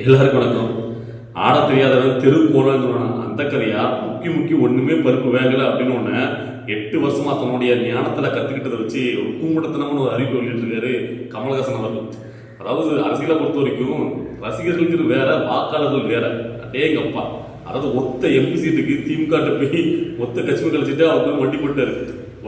எல்லாருக்கும் வணக்கம். ஆட தெரியாதவன் தெரு போனான்னு சொன்னான். அந்த கதையா முக்கி ஒண்ணுமே பருப்பு வேகலை அப்படின்னு ஒன்று 8 வருஷமா தன்னுடைய ஞானத்துல கத்துக்கிட்டதை வச்சு ஒரு கூமுடத்தனமான ஒரு அறிவிப்பு வெளியிட்டிருக்காரு கமலஹாசன் அவர்கள். அதாவது அரசியலை பொறுத்த வரைக்கும் ரசிகர்களுக்கு வேற, வாக்காளர்கள் வேற. அடேங்கப்பா, அதாவது ஒத்த எம்பி சீட்டுக்கு திமுக போய் ஒத்த கட்சி கழிச்சுட்டு அவர் போய் வண்டி போட்டாரு.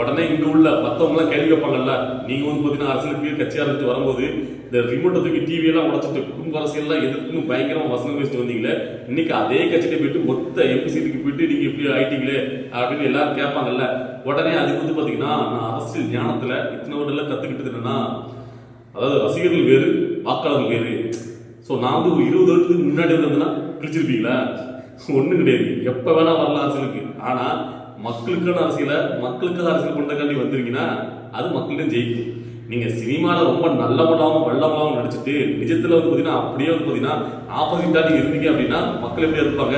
உடனே இங்க உள்ள மற்றவங்களாம் கேள்வி கேட்பாங்கல்ல, நீங்க வந்து பார்த்தீங்கன்னா அரசியலுக்கு கட்சி ஆரம்பிச்சு வரும்போது இந்த ரிமோட்டை தூக்கி டிவி எல்லாம் உடச்சிட்டு குடும்ப அரசியல்லாம் எதிர்த்துன்னு பயங்கரமா வசனம் பேசிட்டு வந்தீங்களே, இன்னைக்கு அதே கட்சியிட்ட போயிட்டு மொத்த எம்பி சீட்டுக்கு போயிட்டு நீங்க எப்படி ஆயிட்டீங்களே அப்படின்னு எல்லாரும் கேட்பாங்கல்ல. உடனே அதுக்கு வந்து பாத்தீங்கன்னா, நான் அரசியல் ஞானத்துல இத்தனை வருடம் கத்துக்கிட்டது என்னன்னா, அதாவது ரசிகர்கள் வேறு, வாக்காளர்கள் வேறு. ஸோ நான் வந்து 20 வருடத்துக்கு முன்னாடி வந்ததுன்னா கிழிச்சிருப்பீங்களா? ஒன்றும் கிடையாது, எப்போ வேணா வரலாம் அரசியலுக்கு. ஆனா மக்களுக்கான அரசியலை மக்களுக்காக அரசியல் கொண்டக்காண்டி வந்துருங்கன்னா அது மக்களிடம் ஜெயிக்கும். நீங்க சினிமாவில் ரொம்ப நல்லவனாகவும் வல்லவனாகவும் நடிச்சுட்டு நிஜத்துல வந்து பார்த்தீங்கன்னா அப்படியே வந்து பார்த்தீங்கன்னா ஆப்போசிட்டாக இருந்தீங்க அப்படின்னா மக்கள் எப்படி இருப்பாங்க?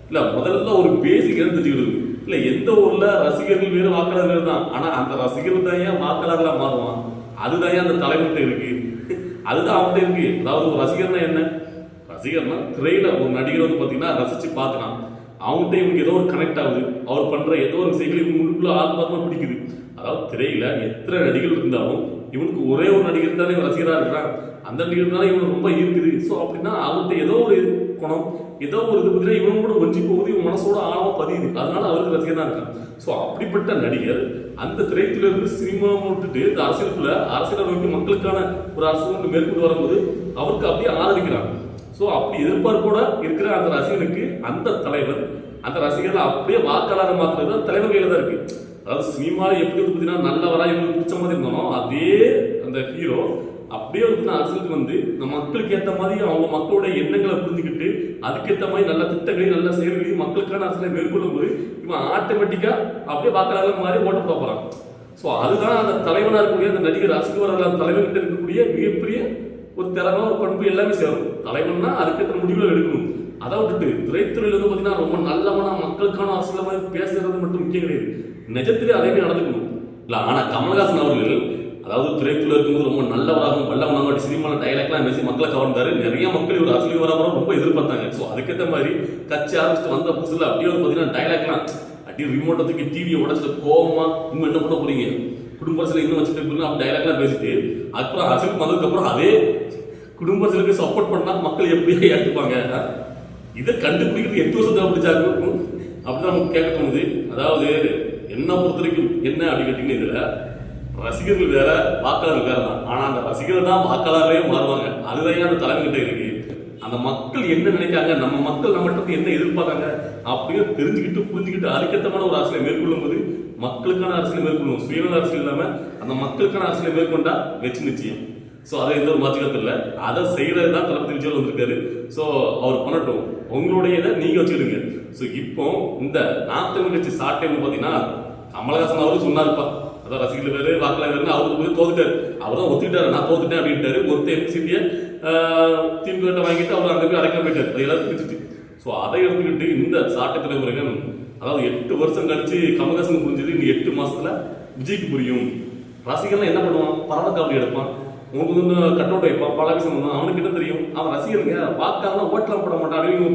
இல்லை, முதல்ல ஒரு பேசிக் தெரிஞ்சுக்கிறது. இல்லை, எந்த ஊர்ல ரசிகர்கள் வேறு வாக்காளர்கள் தான், ஆனா அந்த ரசிகர்கள் தான் ஏன் வாக்காளர்களாக மாறுவான்? அதுதான் அந்த தலைவர்கிட்ட இருக்கு, அதுதான் அவன்கிட்ட இருக்கு. அதாவது ஒரு ரசிகர்னா என்ன? ரசிகர்னா திரையில ஒரு நடிகர் வந்து பார்த்தீங்கன்னா ரசிச்சு பார்க்கலாம், அவங்ககிட்ட இவங்க ஏதோ ஒரு கனெக்ட் ஆகுது, அவர் பண்ற ஏதோ ஒரு செயல்கள் இவங்களுக்குள்ள ஆத்மாத்மா பிடிக்குது. அதாவது திரையில எத்தனை நடிகர்கள் இருந்தாலும் இவனுக்கு ஒரே ஒரு நடிகர் தானே ரசிகராக இருக்கிறான், அந்த நடிகர் தானே இவனுக்கு ரொம்ப இருக்குது. ஸோ அப்படின்னா அவர்கிட்ட ஏதோ ஒரு குணம், ஏதோ ஒரு இது பார்த்தீங்கன்னா இவனு கூட கொஞ்சி போகுது, இவன் மனசோட ஆழமா பதியுது, அதனால அவருக்கு ரசிகர் தான் இருக்கான். ஸோ அப்படிப்பட்ட நடிகர் அந்த திரைத்துல இருந்து சினிமா விட்டுட்டு இந்த அரசியலுக்குள்ள அரசியலை நோக்கி மக்களுக்கான ஒரு அரசியல் மேற்கொண்டு வரும்போது அவருக்கு அப்படியே ஆதரிக்கிறாங்க. ஸோ அப்படி எதிர்பார்ப்போட இருக்கிற அந்த ரசிகனுக்கு அந்த தலைவர், அந்த ரசிகர்கள் அப்படியே வாக்காளர் மாத்துறது தலைவர் கையில தான் இருக்கு. அதாவது சினிமாவில் எப்படி வந்து பார்த்தீங்கன்னா நல்லவரா இவங்களுக்கு பிடிச்ச மாதிரி இருந்தாலும் அதே அந்த ஹீரோ அப்படியே வந்து அரசியலுக்கு வந்து இந்த மக்களுக்கு ஏற்ற மாதிரி அவங்க மக்களுடைய எண்ணங்களை புரிஞ்சுக்கிட்டு அதுக்கேற்ற மாதிரி நல்ல திட்டங்களையும் நல்ல செயல்களையும் மக்களுக்கான அரசியலை மேற்கொள்ளும் போது இவன் ஆட்டோமேட்டிக்கா அப்படியே வாக்காளர்கள் மாதிரி ஓட்டு போறான். ஸோ அதுதான் அந்த தலைவனா இருக்கக்கூடிய அந்த நடிகர் ரசிகர்கள் அந்த தலைவர்கிட்ட இருக்கக்கூடிய மிகப்பெரிய ஒரு திறமை, ஒரு பண்பு எல்லாமே சேரும். தலைவன்னா அதுக்கேற்ற முடிவுகள் எடுக்கணும். அதை விட்டுட்டு திரைத்துறையில் வந்து பார்த்தீங்கன்னா ரொம்ப நல்லவனா மக்களுக்கான அரசியல் மாதிரி பேசுறது மட்டும் முக்கியம் கிடையாது, நிஜத்திலே அதே நடந்துக்கணும். இல்லை, ஆனால் கமலஹாசன் அவர்கள் அதாவது திரைத்துறையில் இருக்கும்போது ரொம்ப நல்லவராகவும் வல்லவனாக சினிமாவில் டைலாக்லாம் பேசி மக்களை கவர்ந்தாரு. நிறைய மக்கள் ஒரு அரசியல் வர ரொம்ப எதிர்பார்த்தாங்க. ஸோ அதுக்கேற்ற மாதிரி கட்சி ஆரம்பிச்சுட்டு வந்த புதுசில் அப்படியே வந்து பார்த்தீங்கன்னா டைலாக்லாம் அப்படியே ரிமோட்டத்துக்கு டிவியை உடச்சிட்டு கோவமா இன்னும் என்ன பண்ண போறீங்க, குடும்ப அரசியல் இன்னும் வச்சுட்டு அப்படி டைலாக்லாம் பேசிட்டு அப்புறம் அரசியலுக்கு வந்ததுக்கு அப்புறம் அதே குடும்ப அரசியலுக்கு சப்போர்ட் பண்ணா மக்கள் எப்படியே ஏற்றுப்பாங்க? இதை கண்டுபிடிக்கிறது 8 வருஷம் தேவைப்படுச்சாங்க அப்படிதான் நமக்கு கேட்க தோணுது. அதாவது என்ன பொறுத்த வரைக்கும் என்ன அப்படின்னு கேட்டீங்கன்னா, இதுல ரசிகர்கள் வேற, வாக்காளர்கள் வேற தான். ஆனா அந்த ரசிகர்கள் தான் வாக்காளர்களே மாறுவாங்க. அதுதான் அந்த தலைமைகிட்ட இருக்கு. அந்த மக்கள் என்ன நினைக்காங்க, நம்ம மக்கள் நம்மகிட்ட என்ன எதிர்பார்க்காங்க அப்படின்னு தெரிஞ்சுக்கிட்டு புரிஞ்சுக்கிட்டு அதுக்கேற்றமான ஒரு அரசியலை மேற்கொள்ளும் போது மக்களுக்கான அரசியலை மேற்கொள்ளும். சுயநல அரசியல் இல்லாம அந்த மக்களுக்கான அரசியலை மேற்கொண்டா வெற்றி நிச்சயம். ஸோ அதை எந்த ஒரு மாற்றுக்கருத்து இல்லை, அதை செய்யறது தான் தளபதி விஜய் வந்திருக்காரு. ஸோ அவர் பண்ணட்டும், உங்களுடைய இதை நீங்க வச்சுக்கிடுங்க. ஸோ இப்போ இந்த நாம் தமிழ் கட்சி சாட்டைன்னு பார்த்தீங்கன்னா கமலஹாசன் அவரும் சொன்னாருப்பா, அதான் ரசிகர்கள் வேறு வாக்காளர் வேறுன்னு அவருக்கு போய் தோத்துட்டாரு. அவர் தான் ஒத்துக்கிட்டாரு, நான் தோத்துட்டேன் அப்படின்ட்டாரு. ஒருத்த எம்சிடியை திமுக வாங்கிட்டு அவர் அங்கே போய் அடைக்கலாம் போயிட்டாரு, அது எல்லாரும் பிரிச்சுட்டு. ஸோ அதை எடுத்துக்கிட்டு இந்த சாட்டை தலைமுறைகள் அதாவது 8 வருஷம் கழிச்சு கமலஹாசன் புரிஞ்சது இந்த 8 மாசத்துல விஜய்க்கு புரியும். ரசிகர்லாம் என்ன பண்ணுவான், பரவ காப்பி எடுப்பான், உங்களுக்கு வந்து கட் அவுட் வைப்பான், பலாபிசம் பண்ணுவான். அவனுக்கு என்ன தெரியும், அவன் ரசிகருங்க வாக்காளர்லாம் ஓட்டலாம் போட மாட்டான் அப்படின்னு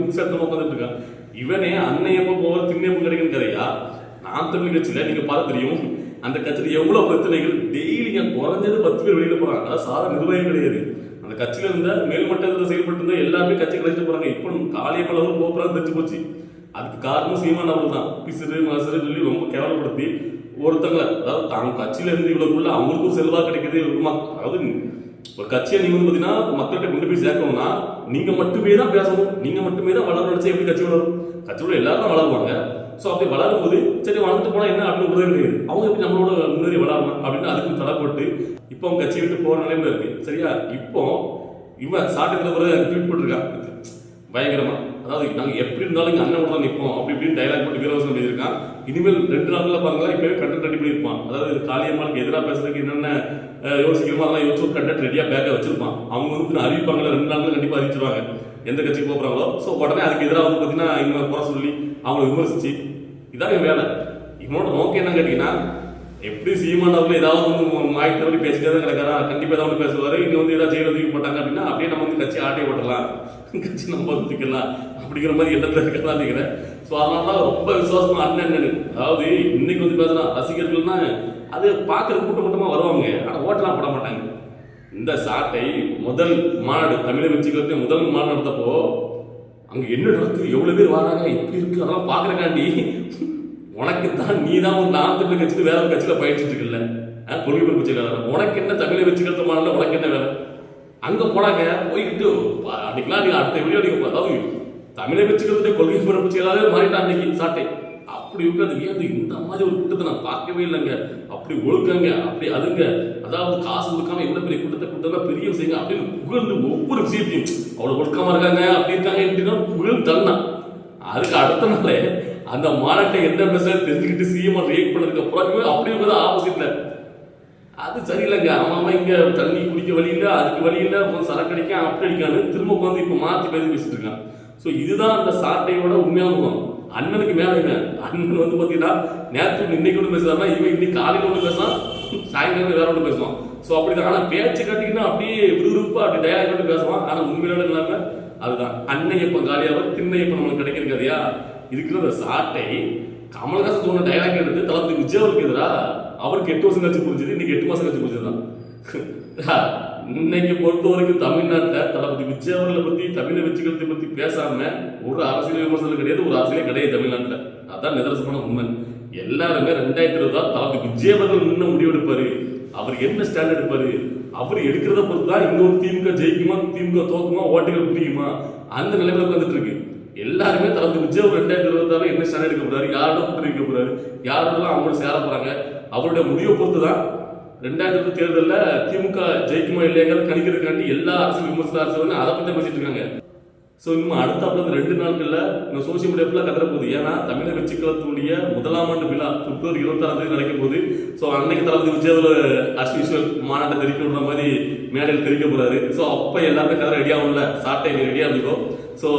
உட்காந்துட்டு இருக்கான். இவனே அன்னையப்போ போகிற திண்ணையப்போ கிடைக்கும் கதையா. நாம் தமிழ் கட்சியில நீங்க பார்த்து தெரியும், அந்த கட்சியில எவ்வளவு பிரச்சனைகள் டெய்லிங்க குறைஞ்சது 10 பேர் வெளியில போறாங்க. அதாவது சாதாரண நிர்வாகம் கிடையாது, அந்த கட்சியில இருந்த மேல்மட்டத்தில் செயல்பட்டு இருந்தா எல்லாமே கட்சி கழிச்சு போறாங்க. இப்போ காலியமளவு போறாங்க தெரிஞ்சு போச்சு. அதுக்கு காரணம் சீமான் அவர்கள் தான். பிசுறு மசுறு சொல்லி ரொம்ப கேவலப்படுத்தி ஒருத்தங்களை, அதாவது தாங்க கட்சியில இருந்து இவ்வளவுக்குள்ள அவங்களுக்கும் செல்வா கிடைக்குது. அதாவது ஒரு கட்சியை நீங்க வந்து பாத்தீங்கன்னா மக்கள்கிட்ட கொண்டு போய் சேர்க்கணும்னா நீங்க மட்டுமே தான் பேசணும், நீங்க மட்டுமே தான் வளர நினைச்சா எப்படி கட்சி வளரும்? கட்சியோட எல்லாரும் தான் வளருவாங்க. ஸோ அப்படி வளரும் போது சரி வளர்ந்துட்டு போனா என்ன அப்படின்னு விடுறது கிடையாது. அவங்க எப்படி நம்மளோட முன்னேறி வளரணும் அப்படின்னு அதுக்கும் தடை போட்டு இப்போ அவங்க கட்சி விட்டு போற நிலைமையில இருக்கு. சரியா? இப்போ இவன் சாட்டுக்கிற பிறகு ட்வீட் போட்டிருக்கான் பயங்கரமா, அதாவது நாங்க எப்படி இருந்தாலும் இங்க அண்ணன் தான் நிற்போம் அப்படி இப்படின்னு டைலாக் போட்டு வீரவசம் பண்ணியிருக்கான். இனிமேல் 2 நாட்கள் பாருங்களா, இப்பவே கண்டென்ட் ரெடி பண்ணியிருப்பான். அதாவது காளியம்மாளுக்கு எதிராக பேசுறதுக்கு என்னென்ன யோசிக்கிறோமோ அதெல்லாம் யோசிச்சு ஒரு கண்டென்ட் ரெடியா பேக்கா வச்சிருப்பான். அவங்க வந்து அறிவிப்பாங்களா 2 நாட்கள் கண்டிப்பா அறிவிச்சிருவாங்க எந்த கட்சிக்கு போறாங்களோ. ஸோ உடனே அதுக்கு எதிராக வந்து பார்த்தீங்கன்னா இவங்க குறை சொல்லி அவங்களை விமர்சிச்சு இதான் என் வேலை. இவனோட நோக்கம் என்னன்னு கேட்டீங்கன்னா, எப்படி சீமான் அவர்கள் ஏதாவது வந்து வாய்ப்பு தவறி பேசிட்டே தான் கிடக்காரா, கண்டிப்பா ஏதாவது ஒன்று பேசுவாரு. இங்க வந்து ஏதாவது ஜெயில தூக்கி போட்டாங்க அப்படின்னா அப்படியே நம்ம வந்து கட்சி ஆட்டையை போட்டலாம், கட்சி நம்ம தூக்கலாம் அப்படிங்கிற மாதிரி எண்ணத்துல இருக்கலாம் நினைக்கிறேன். ஸோ அதனால தான் ரொம்ப விசுவாசமா அண்ணன். அதாவது இன்னைக்கு வந்து பேசுனா ரசிகர்கள்னா அது பார்க்குற கூட்டம் கூட்டமாக வருவாங்க, ஆனால் ஓட்டெல்லாம் போட மாட்டாங்க. இந்த சாட்டை முதல் மாநாடு தமிழக வெற்றிகளுக்கு முதல் மாநாடு நடந்தப்போ அங்கே என்ன நடக்குது, எவ்வளோ பேர் வராங்க, எப்படி இருக்கு அதெல்லாம் பார்க்குறக்காண்டி உனக்கு தான் நீ தான் ஒரு நாம் தமிழ் கட்சியில் வேற ஒரு கட்சியில் பயிற்சிட்டு இருக்குல்ல, கொள்கை பரப்பு செயலாளர், உனக்கு என்ன தமிழக வெற்றிகள் மாநாடு உனக்கு என்ன வேலை? அங்கே போனாங்க போய்கிட்டு அன்னைக்கெல்லாம் நீங்கள் அடுத்த வீடியோ நீங்கள் அதாவது தமிழக வெற்றிகளுடைய கொள்கை பரப்பு செயலாளர் மாறிட்டான் அன்னைக்கு சாட்டை. அப்படி இருக்காது ஏன் இந்த மாதிரி ஒரு கூட்டத்தை நான் பார்க்கவே இல்லைங்க, அப்படி ஒழுக்கங்க, அப்படி அதுங்க, அதாவது காசு கொடுக்காம எவ்வளவு பெரிய கூட்டத்தை பெரிய விஷயங்க அப்படின்னு புகழ்ந்து ஒவ்வொரு விஷயத்தையும் அவ்வளவு ஒழுக்கமா இருக்காங்க, அப்படி இருக்காங்க, இப்படின்னா புகழ் தள்ளலாம். அதுக்கு அடுத்த நாளே அந்த மாநாட்டை எந்த மெசேஜ் தெரிஞ்சுக்கிட்டு சிஎம் ரியாக்ட் பண்ணதுக்கு அப்புறம் அப்படியே வந்து ஆப்போசிட்ல அது சரியில்லைங்க, அவன் இங்க தண்ணி குடிக்க வழி இல்லை, அதுக்கு வழி இல்லை, சரக்கு அடிக்க அப்படி அடிக்கான்னு திரும்ப உட்காந்து இப்ப மாத்தி பேசிட்டு இருக்கான். ஸோ இதுதான் அந்த சாட்டையோட உண்மையான முகம். அண்ணனுக்கு மேல என்ன, அண்ணன் வந்து பாத்தீங்கன்னா நேற்று இன்னைக்கு ஒன்று பேசுறாருன்னா இவன் இன்னைக்கு காலையில ஒன்று பேசுவான், சாயங்காலம் வேற ஒன்று பேசுவான். ஸோ அப்படிதான். ஆனா பேச்சு கட்டிங்கன்னா அப்படியே விறுவிறுப்பா அப்படி டயலாக் கட்டு பேசுவான். ஆனா உண்மையில இல்லாம அதுதான் அன்னையப்பன் காலியாவர் திண்ணையப்பன் நம்மளுக்கு கிடைக்கிறது கதையா. இருக்கிற அந்த சாட்டை கமல்ஹாசன் சொன்ன டயலாக் எடுத்து தளபதி விஜய் அவருக்கு எதிரா அவருக்கு 8 வருஷம் கழிச்சு புரிஞ்சது, இன்னைக்கு 8 மாசம் கழிச்சு புரிஞ்சதுதான். இன்னைக்கு பொறுத்த வரைக்கும் தமிழ்நாட்டில் தளபதி விஜய் அவர்களை பத்தி தமிழக வெற்றிகளை பத்தி பேசாம ஒரு அரசியல் விமர்சனம் கிடையாது, ஒரு அரசியலே கிடையாது தமிழ்நாட்டில். அதான் நிதர்சனமான உண்மை. எல்லாருமே 2020 தளபதி விஜய் அவர்கள் இன்னும் முடிவெடுப்பாரு, அவர் என்ன ஸ்டாண்ட் எடுப்பாரு, அவர் எடுக்கிறத பொறுத்து தான் இன்னொரு திமுக ஜெயிக்குமா, திமுக தோக்குமா, ஓட்டுகள் பிடிக்குமா, அந்த நிலைமையில வந்துட்டு இருக்கு. எல்லாருமே தளபதி விஜய் அவர் 2026 என்ன ஸ்டாண்ட் எடுக்க போறாரு, யாரோட கூட்டணி வைக்க போறாரு, யாரோடலாம் அவங்களோட சேர போறாங்க, அவருடைய முடிவை பொறுத்து தான் 2020 தேர்தலில் திமுக ஜெயிக்குமா இல்லையாங்கிறது கணிக்கிறதுக்காண்டி எல்லா அரசியல் விமர்சன அரசியல் அதை பற்றி பேசிட்டு இருக்காங்க. ஸோ இன்னும் அடுத்த 2 நாட்கள்ல இந்த சோசியல் மீடியா ஃபுல்லாக கதற போகுது. ஏன்னா தமிழக வெற்றி கழகத்துடைய முதலாம் ஆண்டு விழா பிப்ரவரி 26 நடக்கும் போது. ஸோ அன்னைக்கு தளபதி விஜய் அஸ்யூஷுவல் மாநாட்டை தெரிவிக்க விடுற மாதிரி மேடையில் தெரிவிக்க போறாரு. ஸோ அப்போ எல்லாருமே கதை ரெடியாகும்ல, சாட்டை நீ ரெடியா இருந்துக்கோ. ஸோ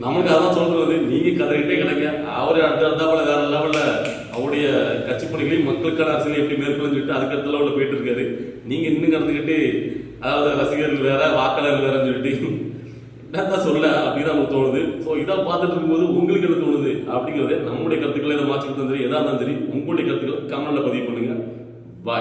நமக்கு அதான் சொல்றது, நீங்க கதைகிட்டே கிடைக்க அவரு அடுத்தாப்புல வேற லெவல்ல அவருடைய கட்சி பணிகளையும் மக்களுக்கான அரசியலை எப்படி மேற்கொள்ளுன்னு சொல்லிட்டு அதுக்கு அடுத்த லெவலில் போயிட்டு இருக்காரு. நீங்க இன்னும் கடந்துக்கிட்டு அதாவது ரசிகர்கள் வேற வாக்காளர்கள் வேறன்னு சொல்லிட்டு என்னதான் சொல்ல அப்படின்னு நமக்கு தோணுது. ஸோ இதை பார்த்துட்டு இருக்கும்போது உங்களுக்கு என்ன தோணுது அப்படிங்கிறது நம்முடைய கருத்துக்களை இதை மாற்றிக்கிட்டு சரி, எதா இருந்தாலும் சரி உங்களுடைய கருத்துக்களை கமெண்ட்ல பதிவு பண்ணுங்க.